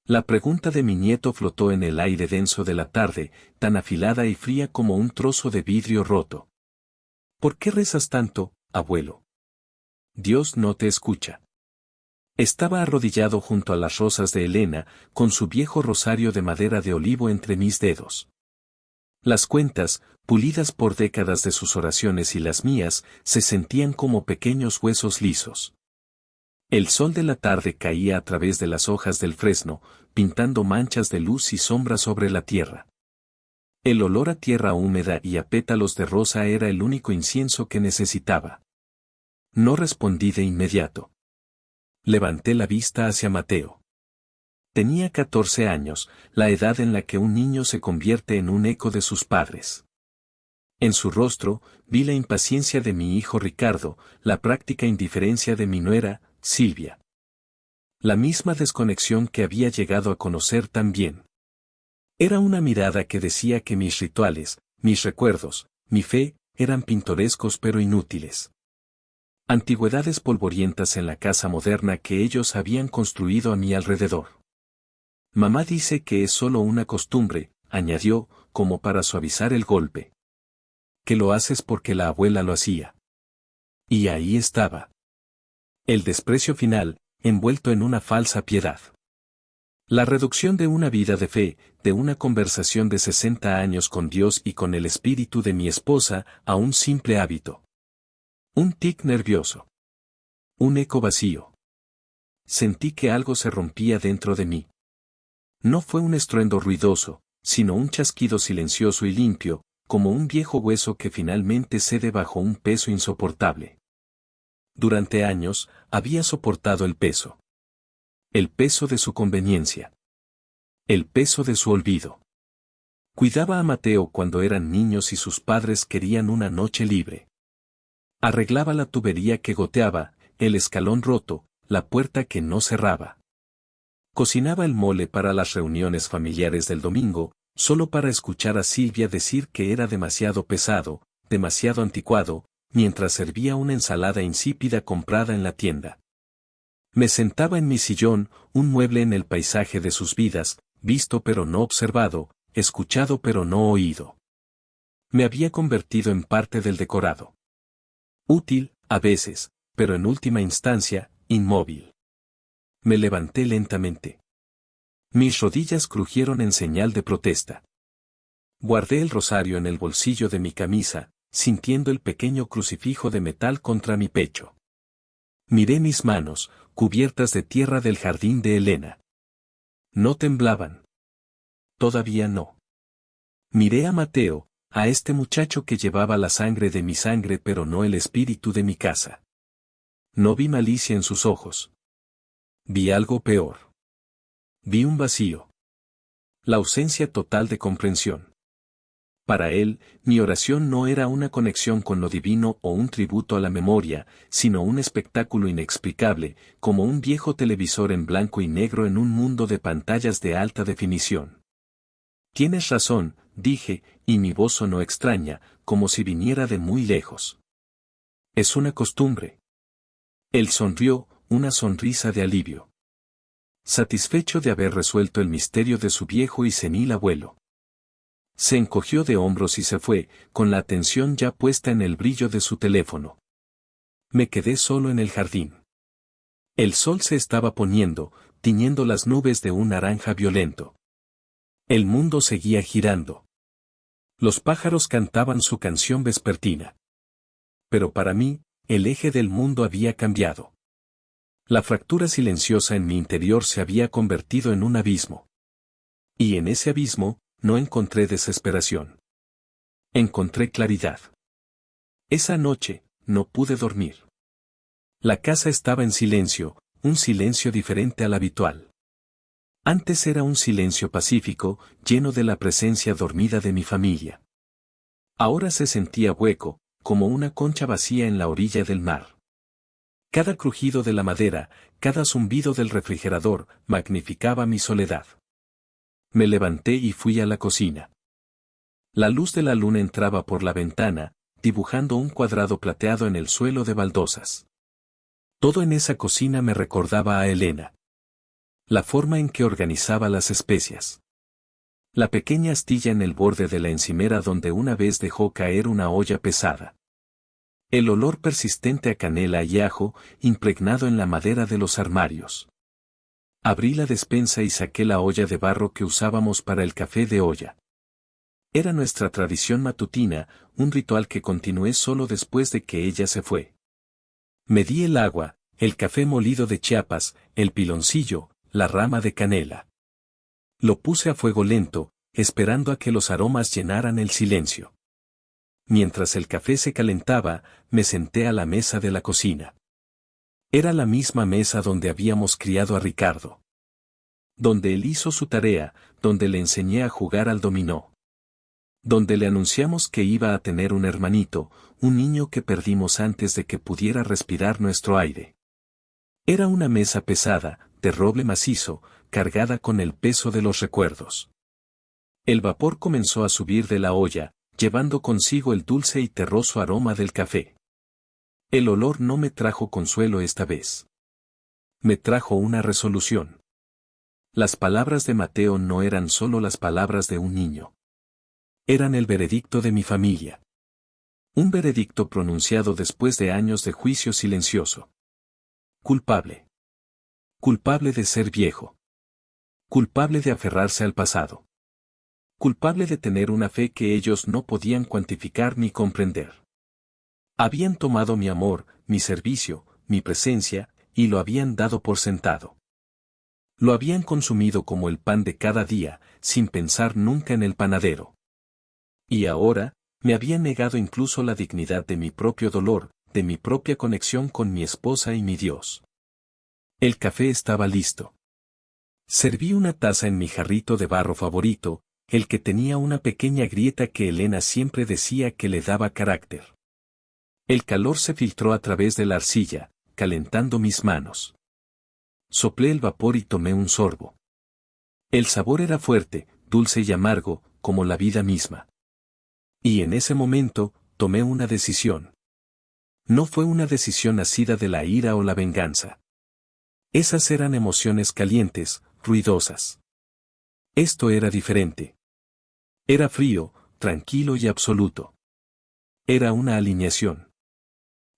La pregunta de mi nieto flotó en el aire denso de la tarde, tan afilada y fría como un trozo de vidrio roto. ¿Por qué rezas tanto, abuelo? Dios no te escucha. Estaba arrodillado junto a las rosas de Elena, con su viejo rosario de madera de olivo entre mis dedos. Las cuentas, pulidas por décadas de sus oraciones y las mías, se sentían como pequeños huesos lisos. El sol de la tarde caía a través de las hojas del fresno, pintando manchas de luz y sombra sobre la tierra. El olor a tierra húmeda y a pétalos de rosa era el único incienso que necesitaba. No respondí de inmediato. Levanté la vista hacia Mateo. Tenía 14 años, la edad en la que un niño se convierte en un eco de sus padres. En su rostro, vi la impaciencia de mi hijo Ricardo, la práctica indiferencia de mi nuera, Silvia. La misma desconexión que había llegado a conocer tan bien. Era una mirada que decía que mis rituales, mis recuerdos, mi fe, eran pintorescos pero inútiles. Antigüedades polvorientas en la casa moderna que ellos habían construido a mi alrededor. Mamá dice que es solo una costumbre, añadió, como para suavizar el golpe. Que lo haces porque la abuela lo hacía. Y ahí estaba. El desprecio final, envuelto en una falsa piedad. La reducción de una vida de fe, de una conversación de 60 años con Dios y con el espíritu de mi esposa, a un simple hábito. Un tic nervioso. Un eco vacío. Sentí que algo se rompía dentro de mí. No fue un estruendo ruidoso, sino un chasquido silencioso y limpio, como un viejo hueso que finalmente cede bajo un peso insoportable. Durante años, había soportado el peso. El peso de su conveniencia. El peso de su olvido. Cuidaba a Mateo cuando eran niños y sus padres querían una noche libre. Arreglaba la tubería que goteaba, el escalón roto, la puerta que no cerraba. Cocinaba el mole para las reuniones familiares del domingo, solo para escuchar a Silvia decir que era demasiado pesado, demasiado anticuado, mientras servía una ensalada insípida comprada en la tienda. Me sentaba en mi sillón, un mueble en el paisaje de sus vidas, visto pero no observado, escuchado pero no oído. Me había convertido en parte del decorado. Útil, a veces, pero en última instancia, inmóvil. Me levanté lentamente. Mis rodillas crujieron en señal de protesta. Guardé el rosario en el bolsillo de mi camisa, sintiendo el pequeño crucifijo de metal contra mi pecho. Miré mis manos, cubiertas de tierra del jardín de Elena. No temblaban. Todavía no. Miré a Mateo, a este muchacho que llevaba la sangre de mi sangre pero no el espíritu de mi casa. No vi malicia en sus ojos. Vi algo peor. Vi un vacío. La ausencia total de comprensión. Para él, mi oración no era una conexión con lo divino o un tributo a la memoria, sino un espectáculo inexplicable, como un viejo televisor en blanco y negro en un mundo de pantallas de alta definición. Tienes razón, dije, y mi voz sonó extraña, como si viniera de muy lejos. Es una costumbre. Él sonrió, una sonrisa de alivio. Satisfecho de haber resuelto el misterio de su viejo y senil abuelo. Se encogió de hombros y se fue, con la atención ya puesta en el brillo de su teléfono. Me quedé solo en el jardín. El sol se estaba poniendo, tiñendo las nubes de un naranja violento. El mundo seguía girando. Los pájaros cantaban su canción vespertina. Pero para mí, el eje del mundo había cambiado. La fractura silenciosa en mi interior se había convertido en un abismo. Y en ese abismo, no encontré desesperación. Encontré claridad. Esa noche, no pude dormir. La casa estaba en silencio, un silencio diferente al habitual. Antes era un silencio pacífico, lleno de la presencia dormida de mi familia. Ahora se sentía hueco, como una concha vacía en la orilla del mar. Cada crujido de la madera, cada zumbido del refrigerador, magnificaba mi soledad. Me levanté y fui a la cocina. La luz de la luna entraba por la ventana, dibujando un cuadrado plateado en el suelo de baldosas. Todo en esa cocina me recordaba a Elena. La forma en que organizaba las especias. La pequeña astilla en el borde de la encimera donde una vez dejó caer una olla pesada. El olor persistente a canela y ajo, impregnado en la madera de los armarios. Abrí la despensa y saqué la olla de barro que usábamos para el café de olla. Era nuestra tradición matutina, un ritual que continué solo después de que ella se fue. Medí el agua, el café molido de Chiapas, el piloncillo, la rama de canela. Lo puse a fuego lento, esperando a que los aromas llenaran el silencio. Mientras el café se calentaba, me senté a la mesa de la cocina. Era la misma mesa donde habíamos criado a Ricardo. Donde él hizo su tarea, donde le enseñé a jugar al dominó. Donde le anunciamos que iba a tener un hermanito, un niño que perdimos antes de que pudiera respirar nuestro aire. Era una mesa pesada, de roble macizo, cargada con el peso de los recuerdos. El vapor comenzó a subir de la olla, llevando consigo el dulce y terroso aroma del café. El olor no me trajo consuelo esta vez. Me trajo una resolución. Las palabras de Mateo no eran solo las palabras de un niño. Eran el veredicto de mi familia. Un veredicto pronunciado después de años de juicio silencioso. Culpable. Culpable de ser viejo. Culpable de aferrarse al pasado. Culpable de tener una fe que ellos no podían cuantificar ni comprender. Habían tomado mi amor, mi servicio, mi presencia, y lo habían dado por sentado. Lo habían consumido como el pan de cada día, sin pensar nunca en el panadero. Y ahora, me habían negado incluso la dignidad de mi propio dolor, de mi propia conexión con mi esposa y mi Dios. El café estaba listo. Serví una taza en mi jarrito de barro favorito, el que tenía una pequeña grieta que Elena siempre decía que le daba carácter. El calor se filtró a través de la arcilla, calentando mis manos. Soplé el vapor y tomé un sorbo. El sabor era fuerte, dulce y amargo, como la vida misma. Y en ese momento, tomé una decisión. No fue una decisión nacida de la ira o la venganza. Esas eran emociones calientes, ruidosas. Esto era diferente. Era frío, tranquilo y absoluto. Era una alineación.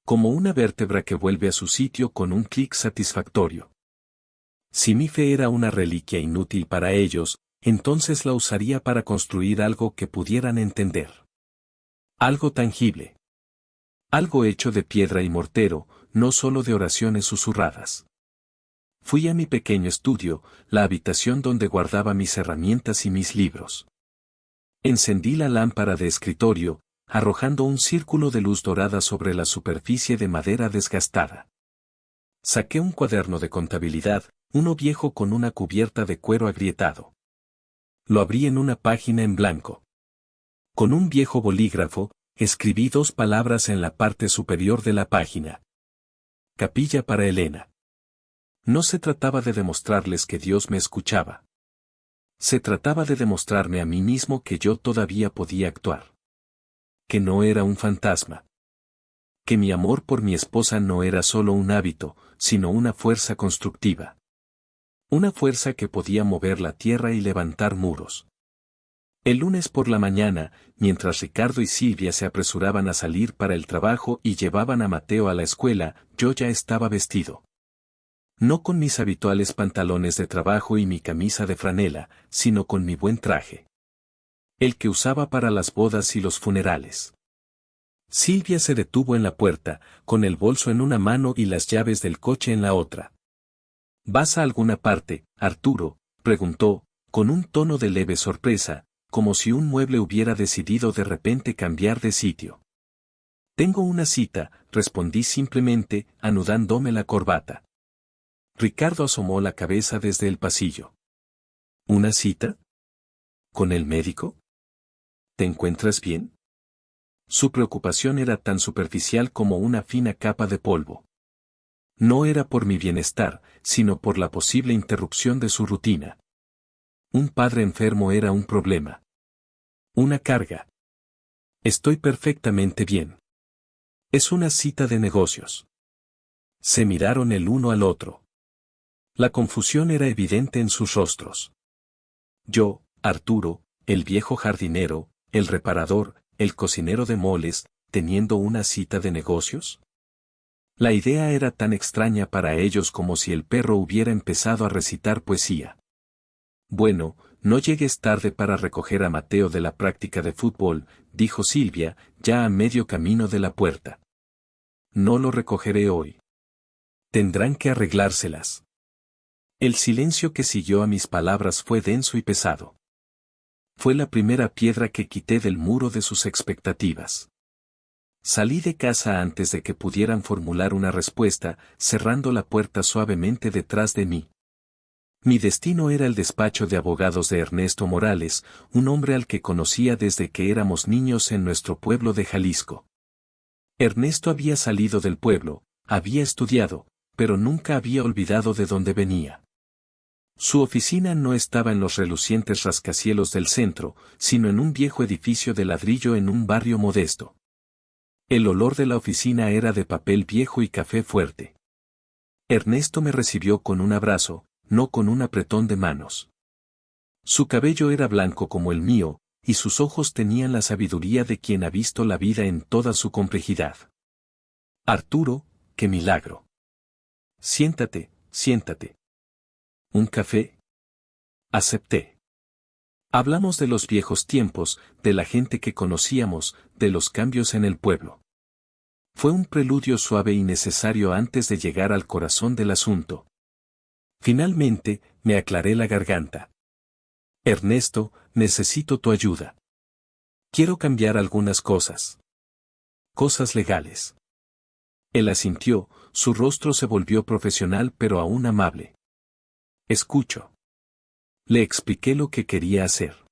Como una vértebra que vuelve a su sitio con un clic satisfactorio. Si mi fe era una reliquia inútil para ellos, entonces la usaría para construir algo que pudieran entender. Algo tangible. Algo hecho de piedra y mortero, no solo de oraciones susurradas. Fui a mi pequeño estudio, la habitación donde guardaba mis herramientas y mis libros. Encendí la lámpara de escritorio, arrojando un círculo de luz dorada sobre la superficie de madera desgastada. Saqué un cuaderno de contabilidad, uno viejo con una cubierta de cuero agrietado. Lo abrí en una página en blanco. Con un viejo bolígrafo, escribí 2 palabras en la parte superior de la página. Capilla para Elena. No se trataba de demostrarles que Dios me escuchaba. Se trataba de demostrarme a mí mismo que yo todavía podía actuar. Que no era un fantasma. Que mi amor por mi esposa no era solo un hábito, sino una fuerza constructiva. Una fuerza que podía mover la tierra y levantar muros. El lunes por la mañana, mientras Ricardo y Silvia se apresuraban a salir para el trabajo y llevaban a Mateo a la escuela, yo ya estaba vestido. No con mis habituales pantalones de trabajo y mi camisa de franela, sino con mi buen traje. El que usaba para las bodas y los funerales. Silvia se detuvo en la puerta, con el bolso en una mano y las llaves del coche en la otra. ¿Vas a alguna parte, Arturo?, preguntó, con un tono de leve sorpresa, como si un mueble hubiera decidido de repente cambiar de sitio. Tengo una cita, respondí simplemente, anudándome la corbata. Ricardo asomó la cabeza desde el pasillo. ¿Una cita? ¿Con el médico? ¿Te encuentras bien? Su preocupación era tan superficial como una fina capa de polvo. No era por mi bienestar, sino por la posible interrupción de su rutina. Un padre enfermo era un problema. Una carga. Estoy perfectamente bien. Es una cita de negocios. Se miraron el uno al otro. La confusión era evidente en sus rostros. Yo, Arturo, el viejo jardinero, el reparador, el cocinero de moles, teniendo una cita de negocios. La idea era tan extraña para ellos como si el perro hubiera empezado a recitar poesía. Bueno, no llegues tarde para recoger a Mateo de la práctica de fútbol, dijo Silvia, ya a medio camino de la puerta. No lo recogeré hoy. Tendrán que arreglárselas. El silencio que siguió a mis palabras fue denso y pesado. Fue la primera piedra que quité del muro de sus expectativas. Salí de casa antes de que pudieran formular una respuesta, cerrando la puerta suavemente detrás de mí. Mi destino era el despacho de abogados de Ernesto Morales, un hombre al que conocía desde que éramos niños en nuestro pueblo de Jalisco. Ernesto había salido del pueblo, había estudiado, pero nunca había olvidado de dónde venía. Su oficina no estaba en los relucientes rascacielos del centro, sino en un viejo edificio de ladrillo en un barrio modesto. El olor de la oficina era de papel viejo y café fuerte. Ernesto me recibió con un abrazo, no con un apretón de manos. Su cabello era blanco como el mío, y sus ojos tenían la sabiduría de quien ha visto la vida en toda su complejidad. Arturo, qué milagro. Siéntate, siéntate. ¿Un café? Acepté. Hablamos de los viejos tiempos, de la gente que conocíamos, de los cambios en el pueblo. Fue un preludio suave y necesario antes de llegar al corazón del asunto. Finalmente, me aclaré la garganta. Ernesto, necesito tu ayuda. Quiero cambiar algunas cosas. Cosas legales. Él asintió, su rostro se volvió profesional pero aún amable. Escucho. Le expliqué lo que quería hacer.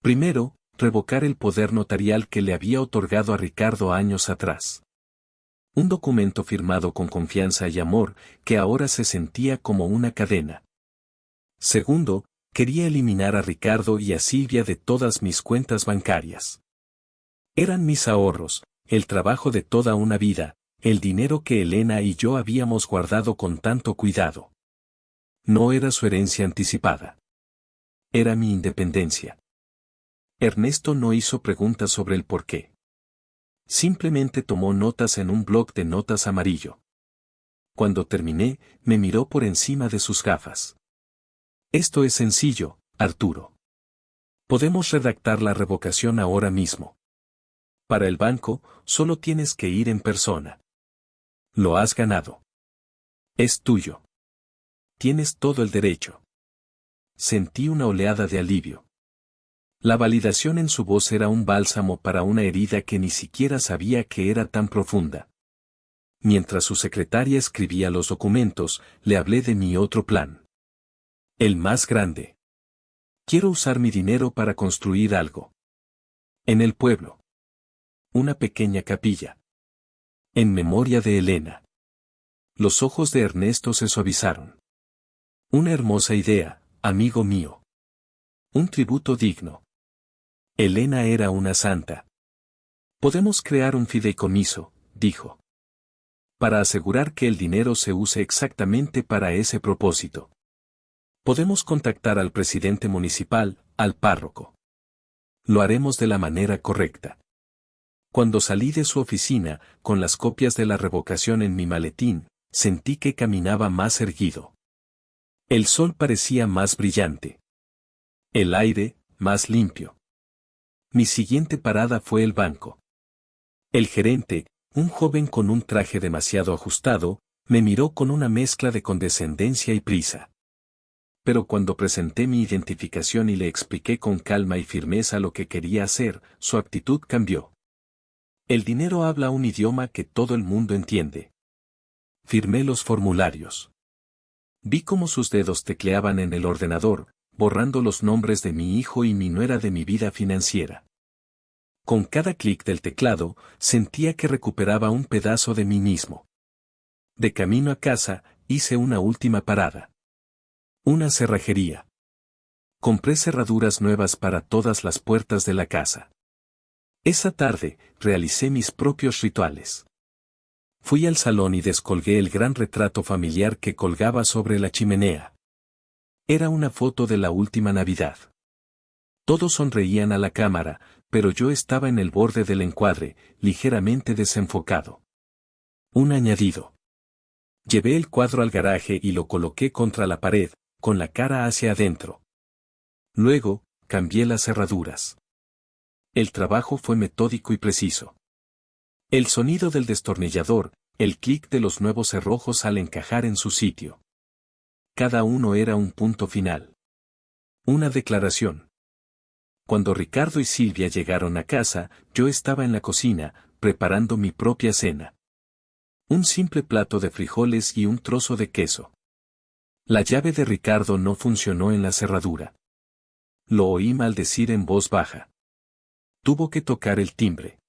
Primero, revocar el poder notarial que le había otorgado a Ricardo años atrás. Un documento firmado con confianza y amor, que ahora se sentía como una cadena. Segundo, quería eliminar a Ricardo y a Silvia de todas mis cuentas bancarias. Eran mis ahorros, el trabajo de toda una vida, el dinero que Elena y yo habíamos guardado con tanto cuidado. No era su herencia anticipada. Era mi independencia. Ernesto no hizo preguntas sobre el porqué. Simplemente tomó notas en un bloc de notas amarillo. Cuando terminé, me miró por encima de sus gafas. Esto es sencillo, Arturo. Podemos redactar la revocación ahora mismo. Para el banco, solo tienes que ir en persona. Lo has ganado. Es tuyo. Tienes todo el derecho. Sentí una oleada de alivio. La validación en su voz era un bálsamo para una herida que ni siquiera sabía que era tan profunda. Mientras su secretaria escribía los documentos, le hablé de mi otro plan. El más grande. Quiero usar mi dinero para construir algo. En el pueblo. Una pequeña capilla. En memoria de Elena. Los ojos de Ernesto se suavizaron. Una hermosa idea, amigo mío. Un tributo digno. Elena era una santa. Podemos crear un fideicomiso, dijo. Para asegurar que el dinero se use exactamente para ese propósito. Podemos contactar al presidente municipal, al párroco. Lo haremos de la manera correcta. Cuando salí de su oficina, con las copias de la revocación en mi maletín, sentí que caminaba más erguido. El sol parecía más brillante. El aire, más limpio. Mi siguiente parada fue el banco. El gerente, un joven con un traje demasiado ajustado, me miró con una mezcla de condescendencia y prisa. Pero cuando presenté mi identificación y le expliqué con calma y firmeza lo que quería hacer, su actitud cambió. El dinero habla un idioma que todo el mundo entiende. Firmé los formularios. Vi cómo sus dedos tecleaban en el ordenador, borrando los nombres de mi hijo y mi nuera de mi vida financiera. Con cada clic del teclado, sentía que recuperaba un pedazo de mí mismo. De camino a casa, hice una última parada. Una cerrajería. Compré cerraduras nuevas para todas las puertas de la casa. Esa tarde, realicé mis propios rituales. Fui al salón y descolgué el gran retrato familiar que colgaba sobre la chimenea. Era una foto de la última Navidad. Todos sonreían a la cámara, pero yo estaba en el borde del encuadre, ligeramente desenfocado. Un añadido. Llevé el cuadro al garaje y lo coloqué contra la pared, con la cara hacia adentro. Luego, cambié las cerraduras. El trabajo fue metódico y preciso. El sonido del destornillador, el clic de los nuevos cerrojos al encajar en su sitio. Cada uno era un punto final. Una declaración. Cuando Ricardo y Silvia llegaron a casa, yo estaba en la cocina, preparando mi propia cena. Un simple plato de frijoles y un trozo de queso. La llave de Ricardo no funcionó en la cerradura. Lo oí maldecir en voz baja. Tuvo que tocar el timbre.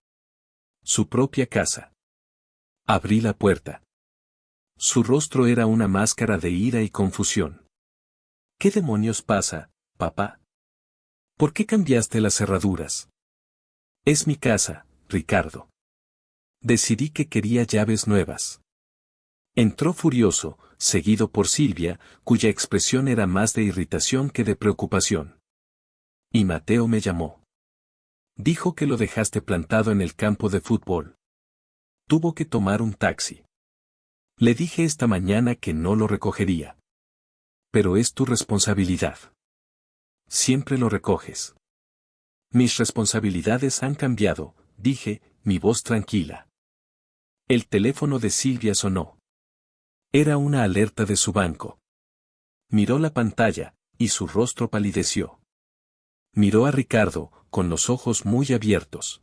Su propia casa. Abrí la puerta. Su rostro era una máscara de ira y confusión. ¿Qué demonios pasa, papá? ¿Por qué cambiaste las cerraduras? Es mi casa, Ricardo. Decidí que quería llaves nuevas. Entró furioso, seguido por Silvia, cuya expresión era más de irritación que de preocupación. Y Mateo me llamó. Dijo que lo dejaste plantado en el campo de fútbol. Tuvo que tomar un taxi. Le dije esta mañana que no lo recogería. Pero es tu responsabilidad. Siempre lo recoges. Mis responsabilidades han cambiado, dije, mi voz tranquila. El teléfono de Silvia sonó. Era una alerta de su banco. Miró la pantalla, y su rostro palideció. Miró a Ricardo, con los ojos muy abiertos.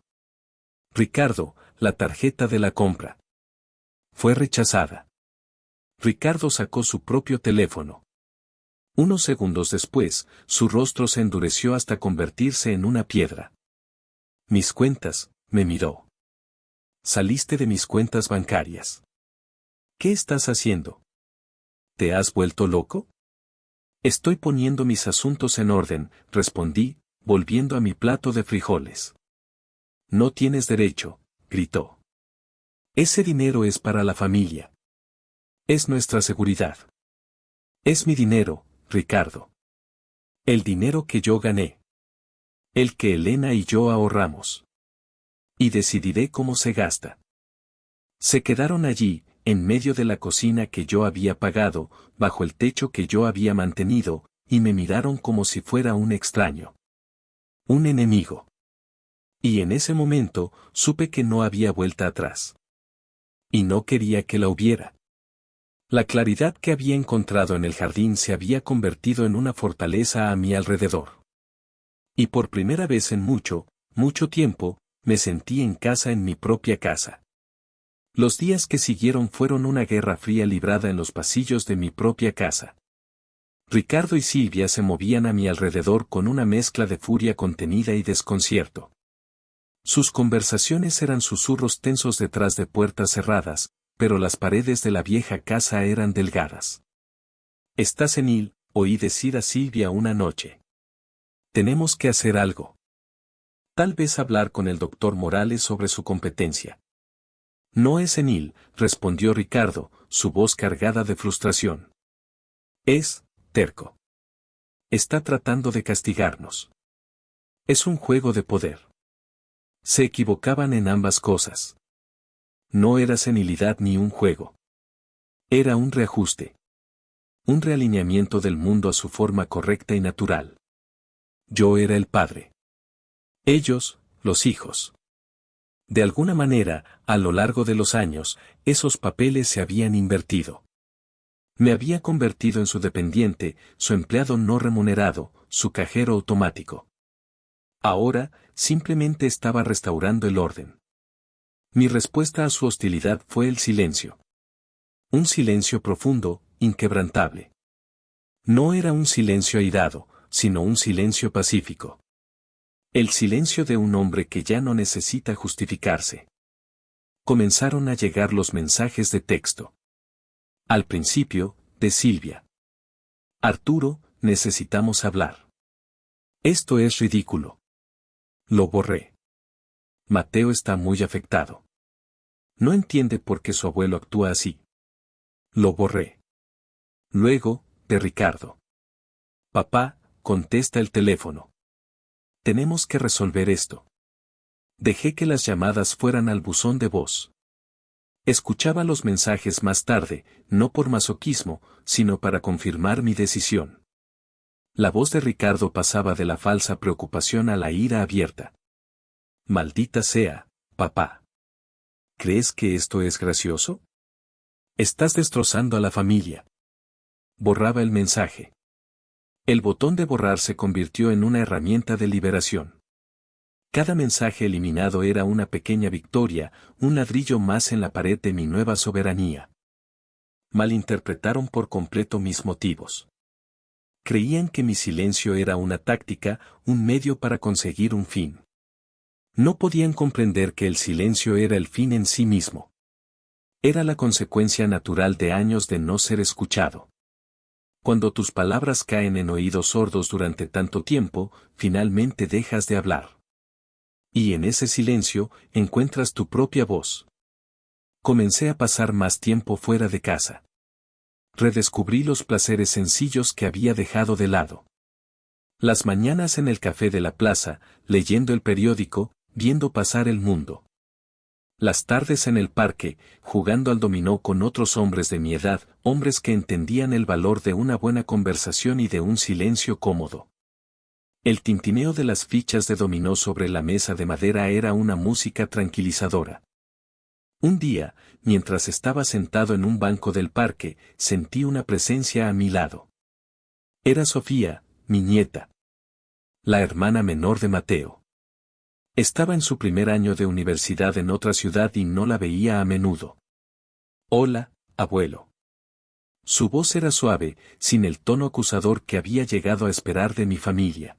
Ricardo, la tarjeta de la compra. Fue rechazada. Ricardo sacó su propio teléfono. Unos segundos después, su rostro se endureció hasta convertirse en una piedra. Mis cuentas, me miró. Saliste de mis cuentas bancarias. ¿Qué estás haciendo? ¿Te has vuelto loco? Estoy poniendo mis asuntos en orden, respondí, volviendo a mi plato de frijoles. No tienes derecho, gritó. Ese dinero es para la familia. Es nuestra seguridad. Es mi dinero, Ricardo. El dinero que yo gané. El que Elena y yo ahorramos. Y decidiré cómo se gasta. Se quedaron allí, en medio de la cocina que yo había pagado, bajo el techo que yo había mantenido, y me miraron como si fuera un extraño. Un enemigo. Y en ese momento, supe que no había vuelta atrás. Y no quería que la hubiera. La claridad que había encontrado en el jardín se había convertido en una fortaleza a mi alrededor. Y por primera vez en mucho, mucho tiempo, me sentí en casa en mi propia casa. Los días que siguieron fueron una guerra fría librada en los pasillos de mi propia casa. Ricardo y Silvia se movían a mi alrededor con una mezcla de furia contenida y desconcierto. Sus conversaciones eran susurros tensos detrás de puertas cerradas, pero las paredes de la vieja casa eran delgadas. Está senil, oí decir a Silvia una noche. Tenemos que hacer algo. Tal vez hablar con el doctor Morales sobre su competencia. No es senil, respondió Ricardo, su voz cargada de frustración. Es terco. Está tratando de castigarnos. Es un juego de poder. Se equivocaban en ambas cosas. No era senilidad ni un juego. Era un reajuste. Un realineamiento del mundo a su forma correcta y natural. Yo era el padre. Ellos, los hijos. De alguna manera, a lo largo de los años, esos papeles se habían invertido. Me había convertido en su dependiente, su empleado no remunerado, su cajero automático. Ahora, simplemente estaba restaurando el orden. Mi respuesta a su hostilidad fue el silencio. Un silencio profundo, inquebrantable. No era un silencio airado, sino un silencio pacífico. El silencio de un hombre que ya no necesita justificarse. Comenzaron a llegar los mensajes de texto. Al principio, de Silvia. Arturo, necesitamos hablar. Esto es ridículo. Lo borré. Mateo está muy afectado. No entiende por qué su abuelo actúa así. Lo borré. Luego, de Ricardo. Papá, contesta el teléfono. Tenemos que resolver esto. Dejé que las llamadas fueran al buzón de voz. Escuchaba los mensajes más tarde, no por masoquismo, sino para confirmar mi decisión. La voz de Ricardo pasaba de la falsa preocupación a la ira abierta. Maldita sea, papá. ¿Crees que esto es gracioso? Estás destrozando a la familia. Borraba el mensaje. El botón de borrar se convirtió en una herramienta de liberación. Cada mensaje eliminado era una pequeña victoria, un ladrillo más en la pared de mi nueva soberanía. Malinterpretaron por completo mis motivos. Creían que mi silencio era una táctica, un medio para conseguir un fin. No podían comprender que el silencio era el fin en sí mismo. Era la consecuencia natural de años de no ser escuchado. Cuando tus palabras caen en oídos sordos durante tanto tiempo, finalmente dejas de hablar. Y en ese silencio, encuentras tu propia voz. Comencé a pasar más tiempo fuera de casa. Redescubrí los placeres sencillos que había dejado de lado. Las mañanas en el café de la plaza, leyendo el periódico, viendo pasar el mundo. Las tardes en el parque, jugando al dominó con otros hombres de mi edad, hombres que entendían el valor de una buena conversación y de un silencio cómodo. El tintineo de las fichas de dominó sobre la mesa de madera era una música tranquilizadora. Un día, mientras estaba sentado en un banco del parque, sentí una presencia a mi lado. Era Sofía, mi nieta. La hermana menor de Mateo. Estaba en su primer año de universidad en otra ciudad y no la veía a menudo. Hola, abuelo. Su voz era suave, sin el tono acusador que había llegado a esperar de mi familia.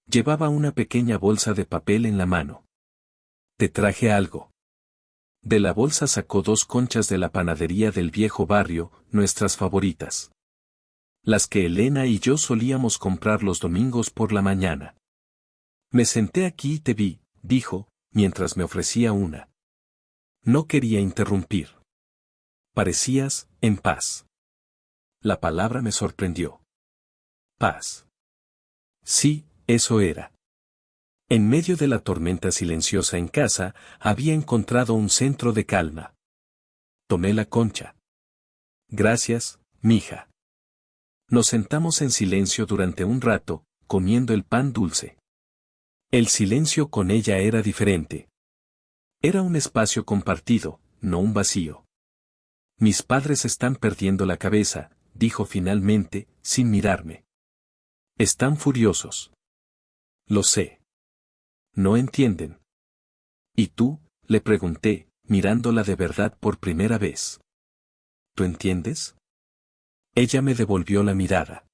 Llevaba una pequeña bolsa de papel en la mano. Te traje algo. De la bolsa sacó 2 conchas de la panadería del viejo barrio, nuestras favoritas. Las que Elena y yo solíamos comprar los domingos por la mañana. Me senté aquí y te vi, dijo, mientras me ofrecía una. No quería interrumpir. Parecías, en paz. La palabra me sorprendió. Paz. Sí, eso era. En medio de la tormenta silenciosa en casa, había encontrado un centro de calma. Tomé la concha. Gracias, mija. Nos sentamos en silencio durante un rato, comiendo el pan dulce. El silencio con ella era diferente. Era un espacio compartido, no un vacío. Mis padres están perdiendo la cabeza, dijo finalmente, sin mirarme. Están furiosos. Lo sé. No entienden. ¿Y tú? Le pregunté, mirándola de verdad por primera vez. ¿Tú entiendes? Ella me devolvió la mirada.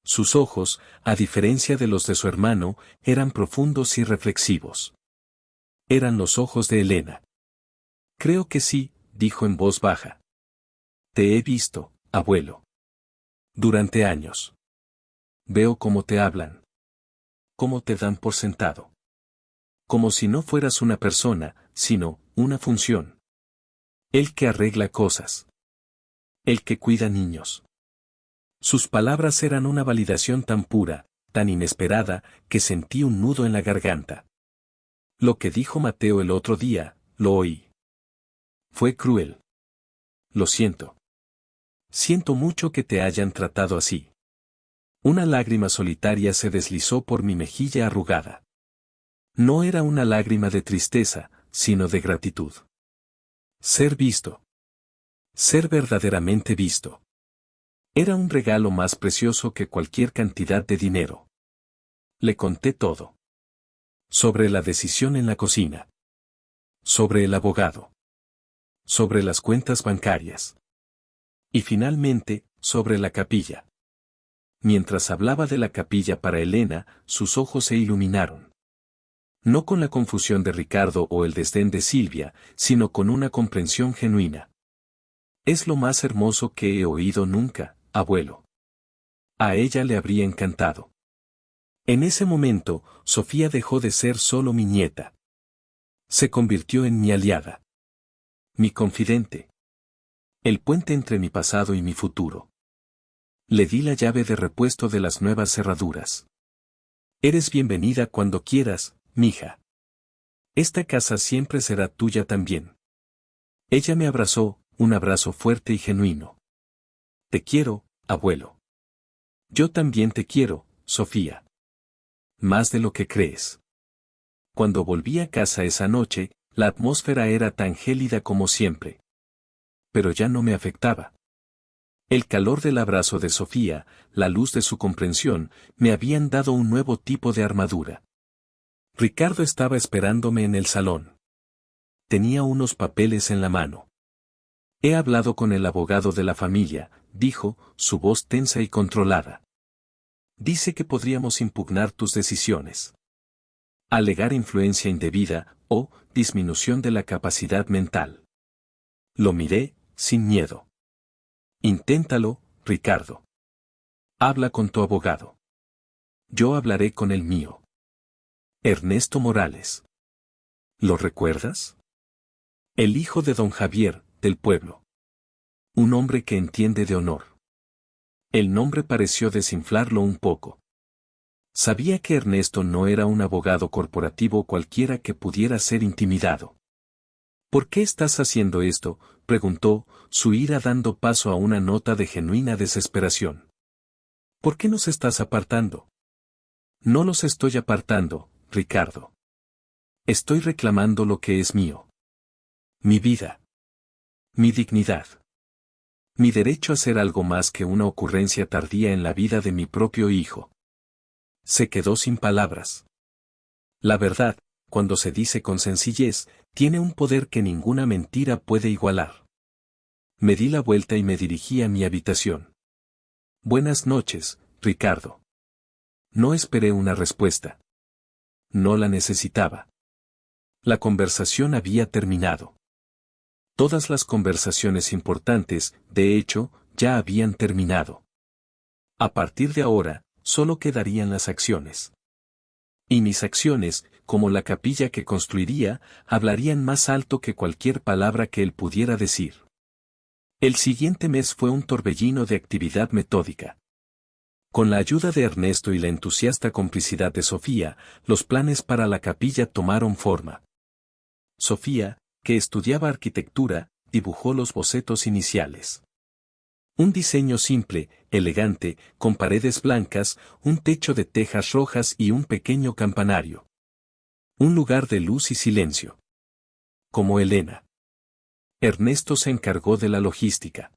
Sus ojos, a diferencia de los de su hermano, eran profundos y reflexivos. Eran los ojos de Elena. Creo que sí, dijo en voz baja. Te he visto, abuelo. Durante años. Veo cómo te hablan. Cómo te dan por sentado. Como si no fueras una persona, sino una función. El que arregla cosas. El que cuida niños. Sus palabras eran una validación tan pura, tan inesperada, que sentí un nudo en la garganta. Lo que dijo Mateo el otro día, lo oí. Fue cruel. Lo siento. Siento mucho que te hayan tratado así. Una lágrima solitaria se deslizó por mi mejilla arrugada. No era una lágrima de tristeza, sino de gratitud. Ser visto. Ser verdaderamente visto. Era un regalo más precioso que cualquier cantidad de dinero. Le conté todo. Sobre la decisión en la cocina. Sobre el abogado. Sobre las cuentas bancarias. Y finalmente, sobre la capilla. Mientras hablaba de la capilla para Elena, sus ojos se iluminaron. No con la confusión de Ricardo o el desdén de Silvia, sino con una comprensión genuina. Es lo más hermoso que he oído nunca, abuelo. A ella le habría encantado. En ese momento, Sofía dejó de ser solo mi nieta. Se convirtió en mi aliada. Mi confidente. El puente entre mi pasado y mi futuro. Le di la llave de repuesto de las nuevas cerraduras. Eres bienvenida cuando quieras, mija. Esta casa siempre será tuya también. Ella me abrazó, un abrazo fuerte y genuino. Te quiero, abuelo. Yo también te quiero, Sofía. Más de lo que crees. Cuando volví a casa esa noche, la atmósfera era tan gélida como siempre. Pero ya no me afectaba. El calor del abrazo de Sofía, la luz de su comprensión, me habían dado un nuevo tipo de armadura. Ricardo estaba esperándome en el salón. Tenía unos papeles en la mano. He hablado con el abogado de la familia, dijo, su voz tensa y controlada. Dice que podríamos impugnar tus decisiones. Alegar influencia indebida, o disminución de la capacidad mental. Lo miré, sin miedo. Inténtalo, Ricardo. Habla con tu abogado. Yo hablaré con el mío. Ernesto Morales. ¿Lo recuerdas? El hijo de don Javier, del pueblo. Un hombre que entiende de honor. El nombre pareció desinflarlo un poco. Sabía que Ernesto no era un abogado corporativo cualquiera que pudiera ser intimidado. ¿Por qué estás haciendo esto?, preguntó, su ira dando paso a una nota de genuina desesperación. ¿Por qué nos estás apartando? No los estoy apartando, Ricardo. Estoy reclamando lo que es mío. Mi vida. Mi dignidad. Mi derecho a ser algo más que una ocurrencia tardía en la vida de mi propio hijo. Se quedó sin palabras. La verdad, cuando se dice con sencillez, tiene un poder que ninguna mentira puede igualar. Me di la vuelta y me dirigí a mi habitación. Buenas noches, Ricardo. No esperé una respuesta. No la necesitaba. La conversación había terminado. Todas las conversaciones importantes, de hecho, ya habían terminado. A partir de ahora, solo quedarían las acciones. Y mis acciones, como la capilla que construiría, hablarían más alto que cualquier palabra que él pudiera decir. El siguiente mes fue un torbellino de actividad metódica. Con la ayuda de Ernesto y la entusiasta complicidad de Sofía, los planes para la capilla tomaron forma. Sofía, que estudiaba arquitectura, dibujó los bocetos iniciales. Un diseño simple, elegante, con paredes blancas, un techo de tejas rojas y un pequeño campanario. Un lugar de luz y silencio. Como Elena. Ernesto se encargó de la logística.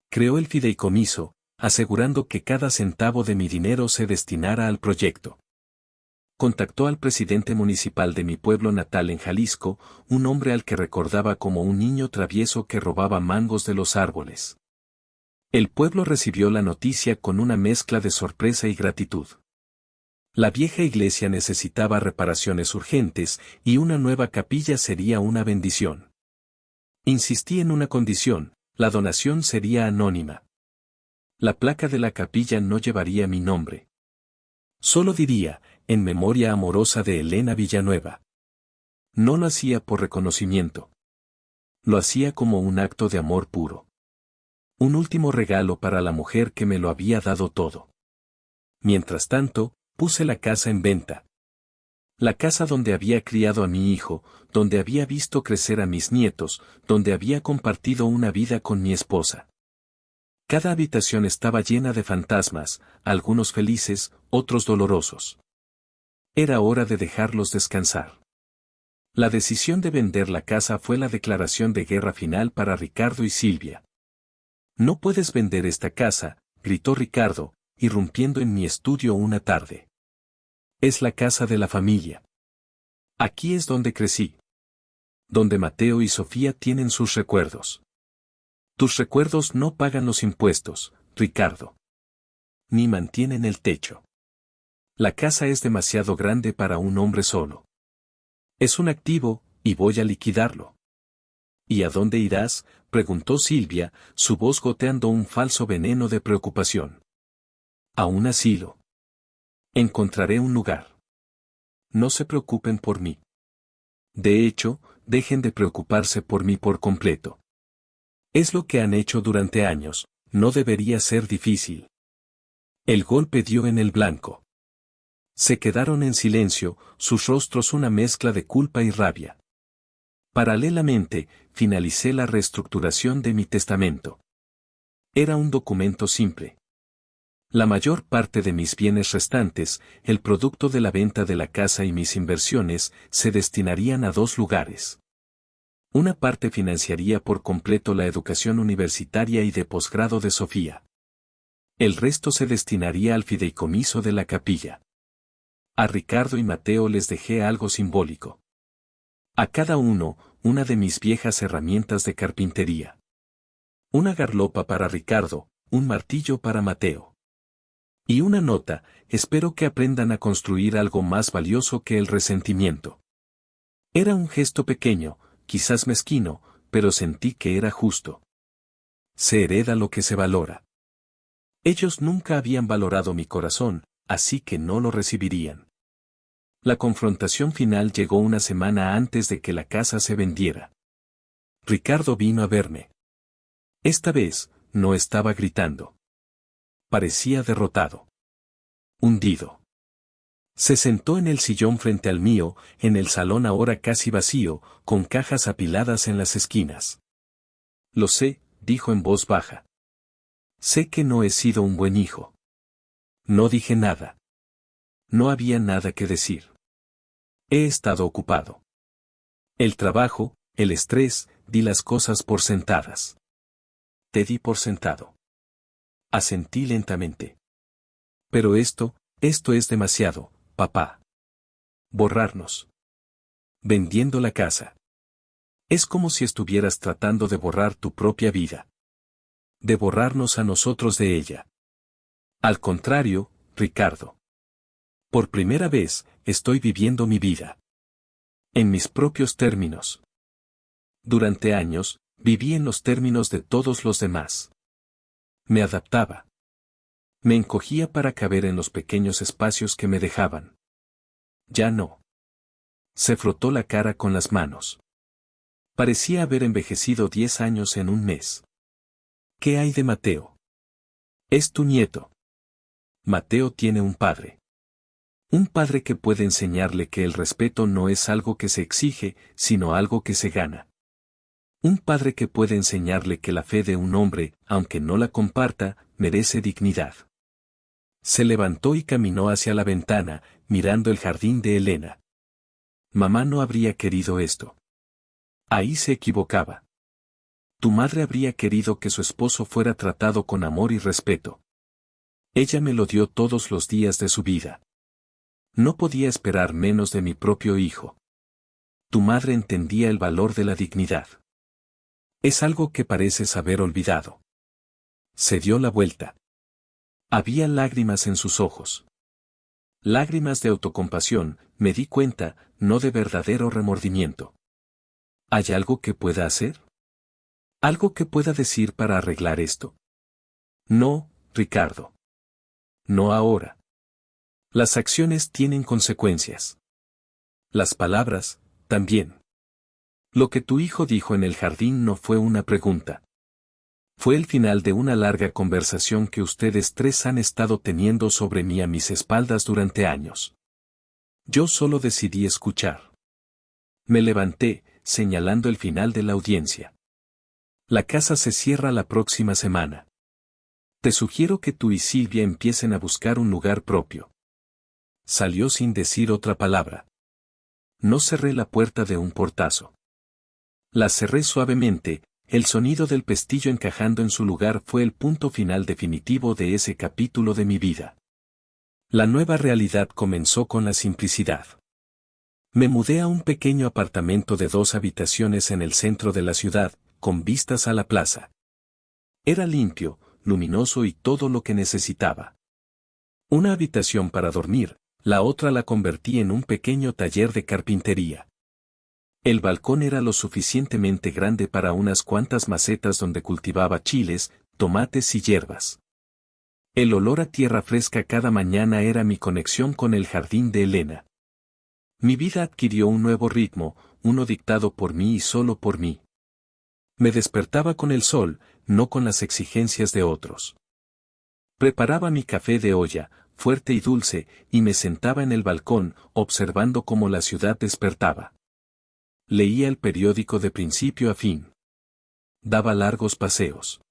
Creó el fideicomiso, asegurando que cada centavo de mi dinero se destinara al proyecto. Contactó al presidente municipal de mi pueblo natal en Jalisco, un hombre al que recordaba como un niño travieso que robaba mangos de los árboles. El pueblo recibió la noticia con una mezcla de sorpresa y gratitud. La vieja iglesia necesitaba reparaciones urgentes y una nueva capilla sería una bendición. Insistí en una condición: la donación sería anónima. La placa de la capilla no llevaría mi nombre. Solo diría, en memoria amorosa de Elena Villanueva. No lo hacía por reconocimiento. Lo hacía como un acto de amor puro. Un último regalo para la mujer que me lo había dado todo. Mientras tanto, puse la casa en venta. La casa donde había criado a mi hijo, donde había visto crecer a mis nietos, donde había compartido una vida con mi esposa. Cada habitación estaba llena de fantasmas, algunos felices, otros dolorosos. Era hora de dejarlos descansar. La decisión de vender la casa fue la declaración de guerra final para Ricardo y Silvia. «No puedes vender esta casa», gritó Ricardo, irrumpiendo en mi estudio una tarde. «Es la casa de la familia. Aquí es donde crecí. Donde Mateo y Sofía tienen sus recuerdos. Tus recuerdos no pagan los impuestos, Ricardo. Ni mantienen el techo. La casa es demasiado grande para un hombre solo. Es un activo, y voy a liquidarlo». «¿Y a dónde irás?», preguntó Silvia, su voz goteando un falso veneno de preocupación. «A un asilo. Encontraré un lugar. No se preocupen por mí. De hecho, dejen de preocuparse por mí por completo. Es lo que han hecho durante años, no debería ser difícil. El golpe dio en el blanco. Se quedaron en silencio, sus rostros una mezcla de culpa y rabia. Paralelamente, finalicé la reestructuración de mi testamento. Era un documento simple. La mayor parte de mis bienes restantes, el producto de la venta de la casa y mis inversiones, se destinarían a 2 lugares. Una parte financiaría por completo la educación universitaria y de posgrado de Sofía. El resto se destinaría al fideicomiso de la capilla. A Ricardo y Mateo les dejé algo simbólico. A cada uno, una de mis viejas herramientas de carpintería. Una garlopa para Ricardo, un martillo para Mateo. Y una nota: espero que aprendan a construir algo más valioso que el resentimiento. Era un gesto pequeño, quizás mezquino, pero sentí que era justo. Se hereda lo que se valora. Ellos nunca habían valorado mi corazón, así que no lo recibirían. La confrontación final llegó una semana antes de que la casa se vendiera. Ricardo vino a verme. Esta vez, no estaba gritando. Parecía derrotado. Hundido. Se sentó en el sillón frente al mío, en el salón ahora casi vacío, con cajas apiladas en las esquinas. Lo sé, dijo en voz baja. Sé que no he sido un buen hijo. No dije nada. No había nada que decir. He estado ocupado. El trabajo, el estrés, di las cosas por sentadas. Te di por sentado. Asentí lentamente. Pero esto es demasiado, papá. Borrarnos. Vendiendo la casa. Es como si estuvieras tratando de borrar tu propia vida. De borrarnos a nosotros de ella. Al contrario, Ricardo. Por primera vez, estoy viviendo mi vida. En mis propios términos. Durante años, viví en los términos de todos los demás. Me adaptaba. Me encogía para caber en los pequeños espacios que me dejaban. Ya no. Se frotó la cara con las manos. Parecía haber envejecido 10 años en un mes. ¿Qué hay de Mateo? Es tu nieto. Mateo tiene un padre. Un padre que puede enseñarle que el respeto no es algo que se exige, sino algo que se gana. Un padre que puede enseñarle que la fe de un hombre, aunque no la comparta, merece dignidad. Se levantó y caminó hacia la ventana, mirando el jardín de Elena. Mamá no habría querido esto. Ahí se equivocaba. Tu madre habría querido que su esposo fuera tratado con amor y respeto. Ella me lo dio todos los días de su vida. No podía esperar menos de mi propio hijo. Tu madre entendía el valor de la dignidad. Es algo que pareces haber olvidado. Se dio la vuelta. Había lágrimas en sus ojos. Lágrimas de autocompasión, me di cuenta, no de verdadero remordimiento. ¿Hay algo que pueda hacer? ¿Algo que pueda decir para arreglar esto? No, Ricardo. No ahora. Las acciones tienen consecuencias. Las palabras, también. Lo que tu hijo dijo en el jardín no fue una pregunta. Fue el final de una larga conversación que ustedes 3 han estado teniendo sobre mí a mis espaldas durante años. Yo solo decidí escuchar. Me levanté, señalando el final de la audiencia. La casa se cierra la próxima semana. Te sugiero que tú y Silvia empiecen a buscar un lugar propio. Salió sin decir otra palabra. No cerré la puerta de un portazo. La cerré suavemente, el sonido del pestillo encajando en su lugar fue el punto final definitivo de ese capítulo de mi vida. La nueva realidad comenzó con la simplicidad. Me mudé a un pequeño apartamento de 2 habitaciones en el centro de la ciudad, con vistas a la plaza. Era limpio, luminoso y todo lo que necesitaba. Una habitación para dormir, la otra la convertí en un pequeño taller de carpintería. El balcón era lo suficientemente grande para unas cuantas macetas donde cultivaba chiles, tomates y hierbas. El olor a tierra fresca cada mañana era mi conexión con el jardín de Elena. Mi vida adquirió un nuevo ritmo, uno dictado por mí y solo por mí. Me despertaba con el sol, no con las exigencias de otros. Preparaba mi café de olla, fuerte y dulce, y me sentaba en el balcón, observando cómo la ciudad despertaba. Leía el periódico de principio a fin. Daba largos paseos.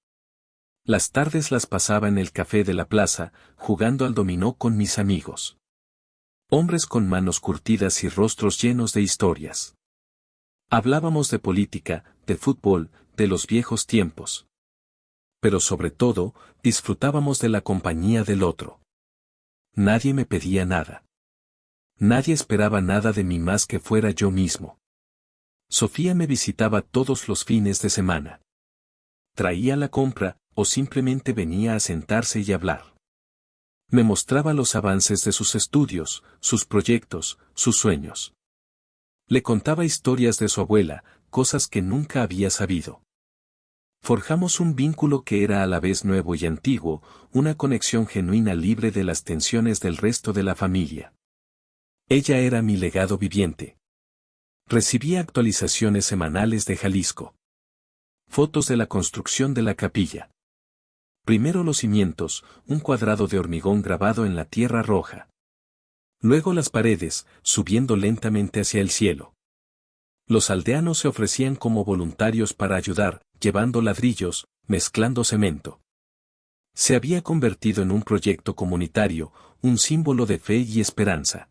Las tardes las pasaba en el café de la plaza, jugando al dominó con mis amigos. Hombres con manos curtidas y rostros llenos de historias. Hablábamos de política, de fútbol, de los viejos tiempos. Pero sobre todo, disfrutábamos de la compañía del otro. Nadie me pedía nada. Nadie esperaba nada de mí más que fuera yo mismo. Sofía me visitaba todos los fines de semana. Traía la compra, o simplemente venía a sentarse y hablar. Me mostraba los avances de sus estudios, sus proyectos, sus sueños. Le contaba historias de su abuela, cosas que nunca había sabido. Forjamos un vínculo que era a la vez nuevo y antiguo, una conexión genuina libre de las tensiones del resto de la familia. Ella era mi legado viviente. Recibía actualizaciones semanales de Jalisco. Fotos de la construcción de la capilla. Primero los cimientos, un cuadrado de hormigón grabado en la tierra roja. Luego las paredes, subiendo lentamente hacia el cielo. Los aldeanos se ofrecían como voluntarios para ayudar, llevando ladrillos, mezclando cemento. Se había convertido en un proyecto comunitario, un símbolo de fe y esperanza.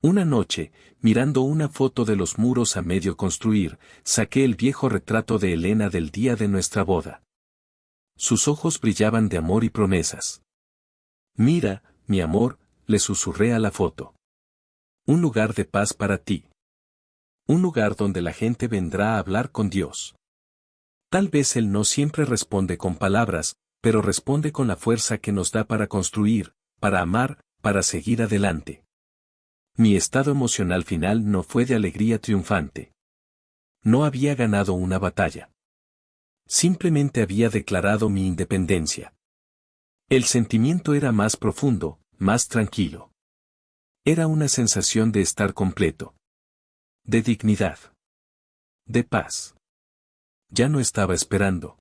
Una noche, mirando una foto de los muros a medio construir, saqué el viejo retrato de Elena del día de nuestra boda. Sus ojos brillaban de amor y promesas. Mira, mi amor, le susurré a la foto. Un lugar de paz para ti. Un lugar donde la gente vendrá a hablar con Dios. Tal vez Él no siempre responde con palabras, pero responde con la fuerza que nos da para construir, para amar, para seguir adelante. Mi estado emocional final no fue de alegría triunfante. No había ganado una batalla. Simplemente había declarado mi independencia. El sentimiento era más profundo, más tranquilo. Era una sensación de estar completo. De dignidad. De paz. Ya no estaba esperando.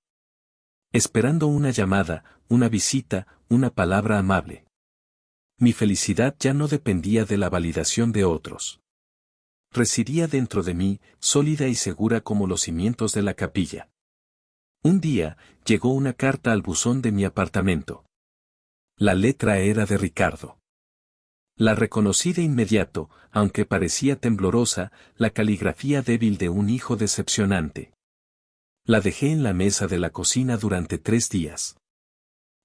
Esperando una llamada, una visita, una palabra amable. Mi felicidad ya no dependía de la validación de otros. Residía dentro de mí, sólida y segura como los cimientos de la capilla. Un día, llegó una carta al buzón de mi apartamento. La letra era de Ricardo. La reconocí de inmediato, aunque parecía temblorosa, la caligrafía débil de un hijo decepcionante. La dejé en la mesa de la cocina durante 3 días.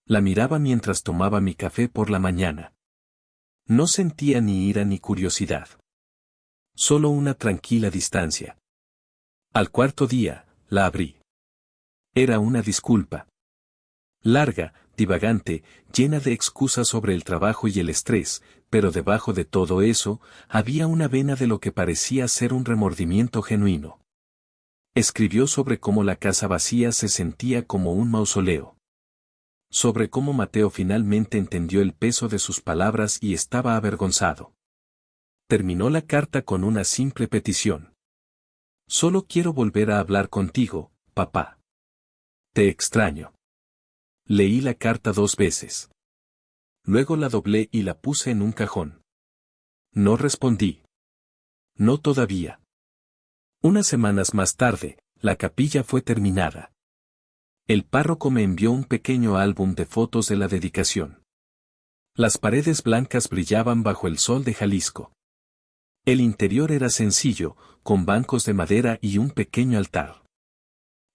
La miraba mientras tomaba mi café por la mañana. No sentía ni ira ni curiosidad. Solo una tranquila distancia. Al 4.º día, la abrí. Era una disculpa. Larga, divagante, llena de excusas sobre el trabajo y el estrés, pero debajo de todo eso, había una vena de lo que parecía ser un remordimiento genuino. Escribió sobre cómo la casa vacía se sentía como un mausoleo. Sobre cómo Mateo finalmente entendió el peso de sus palabras y estaba avergonzado. Terminó la carta con una simple petición. Solo quiero volver a hablar contigo, papá. Te extraño. Leí la carta 2 veces. Luego la doblé y la puse en un cajón. No respondí. No todavía. Unas semanas más tarde, la capilla fue terminada. El párroco me envió un pequeño álbum de fotos de la dedicación. Las paredes blancas brillaban bajo el sol de Jalisco. El interior era sencillo, con bancos de madera y un pequeño altar.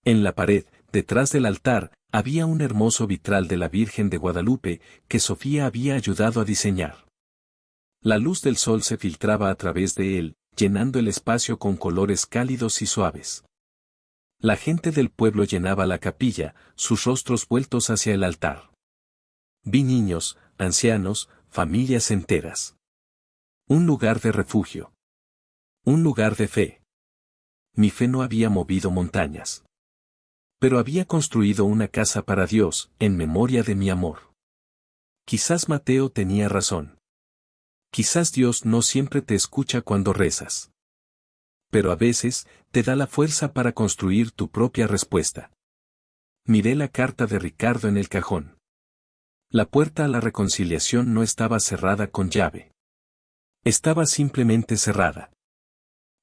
En la pared, detrás del altar, había un hermoso vitral de la Virgen de Guadalupe, que Sofía había ayudado a diseñar. La luz del sol se filtraba a través de él, llenando el espacio con colores cálidos y suaves. La gente del pueblo llenaba la capilla, sus rostros vueltos hacia el altar. Vi niños, ancianos, familias enteras. Un lugar de refugio. Un lugar de fe. Mi fe no había movido montañas. Pero había construido una casa para Dios, en memoria de mi amor. Quizás Mateo tenía razón. Quizás Dios no siempre te escucha cuando rezas. Pero a veces, te da la fuerza para construir tu propia respuesta. Miré la carta de Ricardo en el cajón. La puerta a la reconciliación no estaba cerrada con llave. Estaba simplemente cerrada.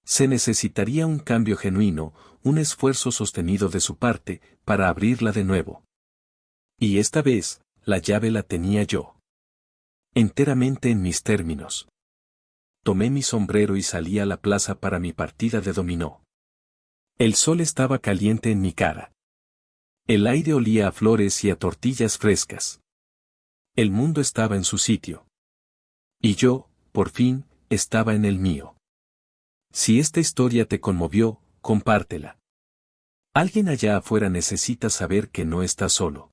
Se necesitaría un cambio genuino, un esfuerzo sostenido de su parte, para abrirla de nuevo. Y esta vez, la llave la tenía yo. Enteramente en mis términos. Tomé mi sombrero y salí a la plaza para mi partida de dominó. El sol estaba caliente en mi cara. El aire olía a flores y a tortillas frescas. El mundo estaba en su sitio. Y yo, por fin, estaba en el mío. Si esta historia te conmovió, compártela. Alguien allá afuera necesita saber que no está solo.